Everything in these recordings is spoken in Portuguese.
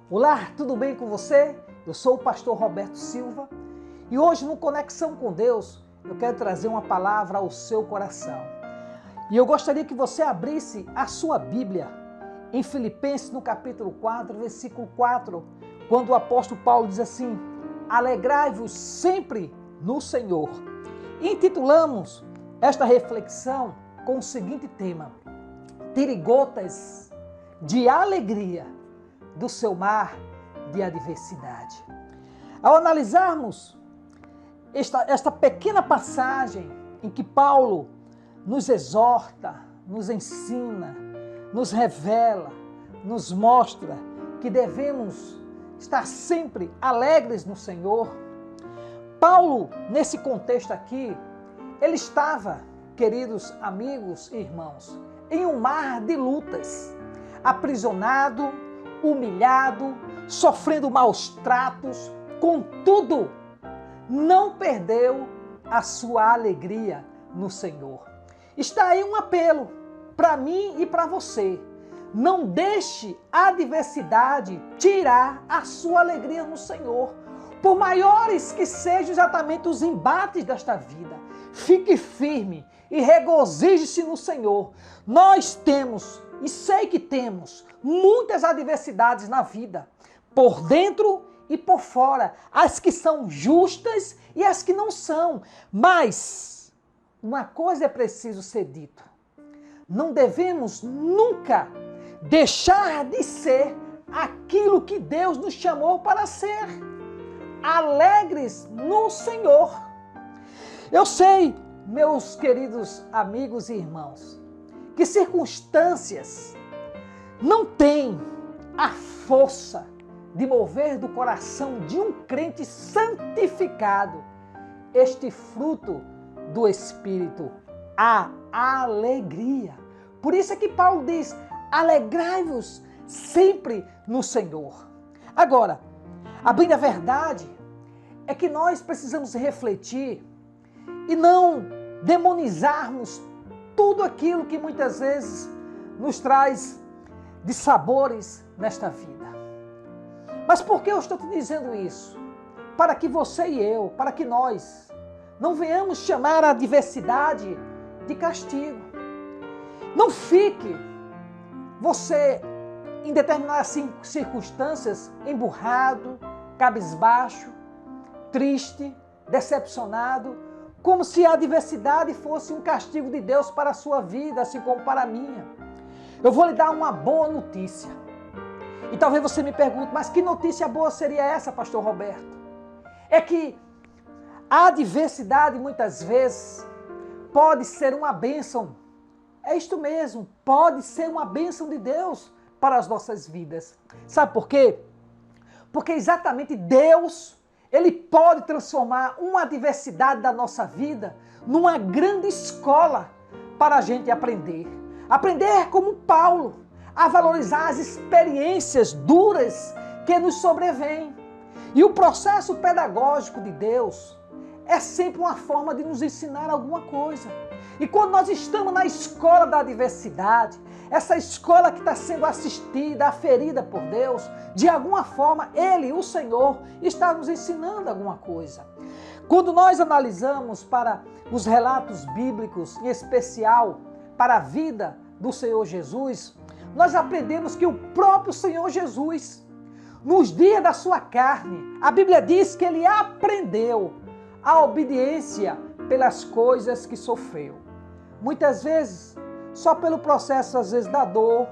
Olá, tudo bem com você? Eu sou o pastor Roberto Silva e hoje no Conexão com Deus eu quero trazer uma palavra ao seu coração. E eu gostaria que você abrisse a sua Bíblia em Filipenses no capítulo 4, versículo 4, quando o apóstolo Paulo diz assim: alegrai-vos sempre no Senhor. E intitulamos esta reflexão com o seguinte tema: tire gotas de alegria do seu mar de adversidade. Ao analisarmos esta pequena passagem em que Paulo nos exorta, nos ensina, nos revela, nos mostra que devemos estar sempre alegres no Senhor, Paulo, nesse contexto aqui, ele estava, queridos amigos e irmãos, em um mar de lutas, aprisionado, humilhado, sofrendo maus tratos, contudo, não perdeu a sua alegria no Senhor. Está aí um apelo para mim e para você. Não deixe a adversidade tirar a sua alegria no Senhor. Por maiores que sejam exatamente os embates desta vida, fique firme e regozije-se no Senhor. Nós temos, e sei que temos, muitas adversidades na vida, por dentro e por fora, as que são justas e as que não são. Mas uma coisa é preciso ser dito: não devemos nunca deixar de ser aquilo que Deus nos chamou para ser. Alegres no Senhor. Eu sei, meus queridos amigos e irmãos, que circunstâncias não têm a força de mover do coração de um crente santificado este fruto do Espírito, a alegria. Por isso é que Paulo diz: alegrai-vos sempre no Senhor. Agora, a bem da verdade é que nós precisamos refletir e não demonizarmos tudo aquilo que muitas vezes nos traz de sabores nesta vida. Mas por que eu estou te dizendo isso? Para que você e eu, para que nós não venhamos chamar a adversidade de castigo. Não fique você em determinadas circunstâncias emburrado, cabisbaixo, triste, decepcionado, como se a adversidade fosse um castigo de Deus para a sua vida, assim como para a minha. Eu vou lhe dar uma boa notícia. E talvez você me pergunte: mas que notícia boa seria essa, pastor Roberto? É que a adversidade muitas vezes pode ser uma bênção. É isto mesmo, pode ser uma bênção de Deus para as nossas vidas. Sabe por quê? Porque exatamente Deus, Ele pode transformar uma adversidade da nossa vida numa grande escola para a gente aprender. Aprender como Paulo, a valorizar as experiências duras que nos sobrevêm. E o processo pedagógico de Deus é sempre uma forma de nos ensinar alguma coisa. E quando nós estamos na escola da adversidade, essa escola que está sendo assistida, aferida por Deus, de alguma forma, Ele, o Senhor, está nos ensinando alguma coisa. Quando nós analisamos para os relatos bíblicos, em especial para a vida do Senhor Jesus, nós aprendemos que o próprio Senhor Jesus, nos dias da sua carne, a Bíblia diz que Ele aprendeu a obediência pelas coisas que sofreu. Muitas vezes, só pelo processo, às vezes, da dor,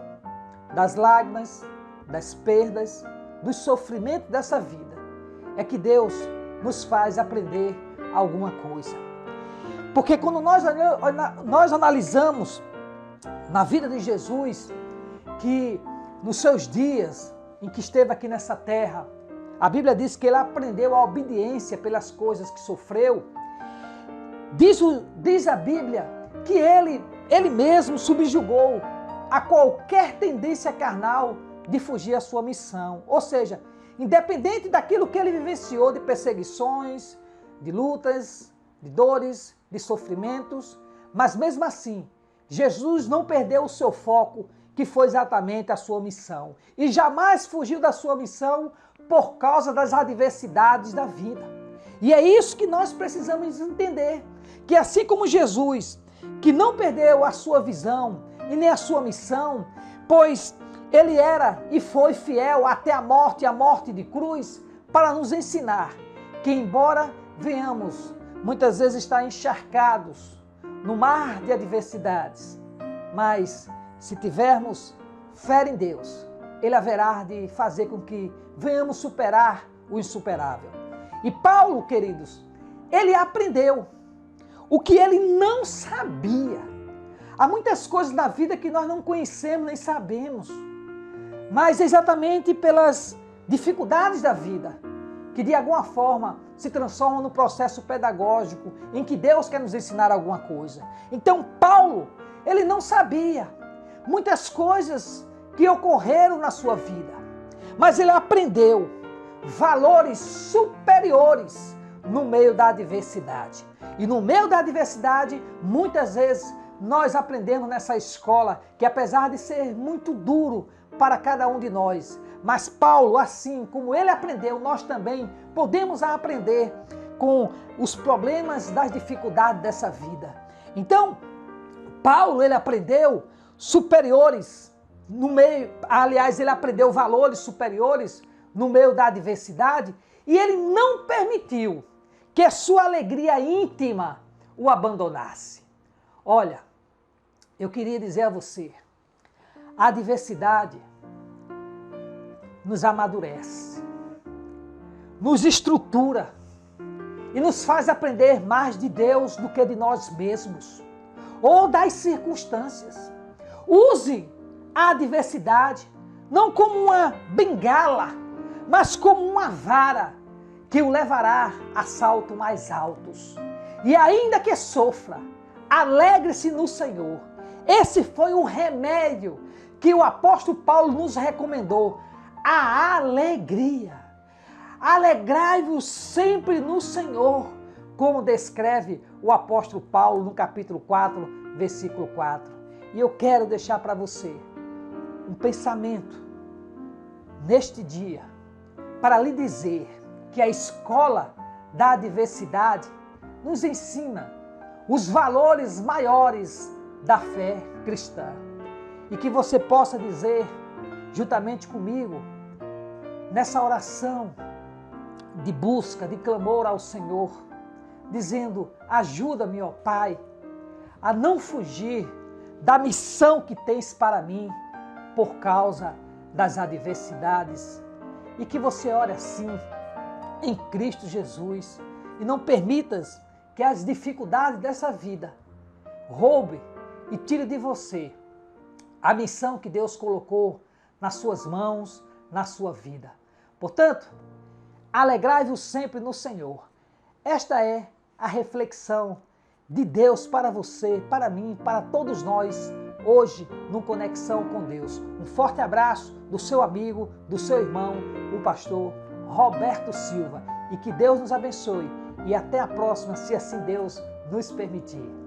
das lágrimas, das perdas, dos sofrimentos dessa vida, é que Deus nos faz aprender alguma coisa. Porque quando nós analisamos na vida de Jesus, que nos seus dias em que esteve aqui nessa terra, a Bíblia diz que Ele aprendeu a obediência pelas coisas que sofreu. Diz a Bíblia que Ele mesmo subjugou a qualquer tendência carnal de fugir à sua missão. Ou seja, independente daquilo que Ele vivenciou de perseguições, de lutas, de dores, de sofrimentos, mas mesmo assim, Jesus não perdeu o seu foco, que foi exatamente a sua missão. E jamais fugiu da sua missão por causa das adversidades da vida. E é isso que nós precisamos entender, que assim como Jesus, que não perdeu a sua visão e nem a sua missão, pois ele era e foi fiel até a morte de cruz, para nos ensinar que embora venhamos muitas vezes estar encharcados no mar de adversidades, mas se tivermos fé em Deus, Ele haverá de fazer com que venhamos superar o insuperável. E Paulo, queridos, ele aprendeu o que ele não sabia. Há muitas coisas na vida que nós não conhecemos nem sabemos, mas exatamente pelas dificuldades da vida, que de alguma forma se transformam no processo pedagógico em que Deus quer nos ensinar alguma coisa. Então Paulo, ele não sabia muitas coisas que ocorreram na sua vida, mas ele aprendeu valores superiores no meio da adversidade. E no meio da adversidade, muitas vezes nós aprendemos nessa escola que, apesar de ser muito duro para cada um de nós, mas Paulo, assim como ele aprendeu, nós também podemos aprender com os problemas das dificuldades dessa vida. Então, Paulo, ele aprendeu superiores no meio, aliás, ele aprendeu valores superiores no meio da adversidade, e ele não permitiu que a sua alegria íntima o abandonasse. Olha, eu queria dizer a você, a adversidade nos amadurece, nos estrutura e nos faz aprender mais de Deus do que de nós mesmos ou das circunstâncias. Use a adversidade não como uma bengala, mas como uma vara que o levará a saltos mais altos. E ainda que sofra, alegre-se no Senhor. Esse foi o remédio que o apóstolo Paulo nos recomendou, a alegria. Alegrai-vos sempre no Senhor, como descreve o apóstolo Paulo no capítulo 4, versículo 4. E eu quero deixar para você um pensamento neste dia, para lhe dizer que a escola da adversidade nos ensina os valores maiores da fé cristã. E que você possa dizer, juntamente comigo, nessa oração de busca, de clamor ao Senhor, dizendo: ajuda-me, ó Pai, a não fugir da missão que tens para mim por causa das adversidades. E que você ore assim, em Cristo Jesus, e não permitas que as dificuldades dessa vida roube e tire de você a missão que Deus colocou nas suas mãos, na sua vida. Portanto, alegrai-vos sempre no Senhor. Esta é a reflexão de Deus para você, para mim, para todos nós, hoje, no Conexão com Deus. Um forte abraço do seu amigo, do seu irmão, o pastor Roberto Silva. E que Deus nos abençoe. E até a próxima, se assim Deus nos permitir.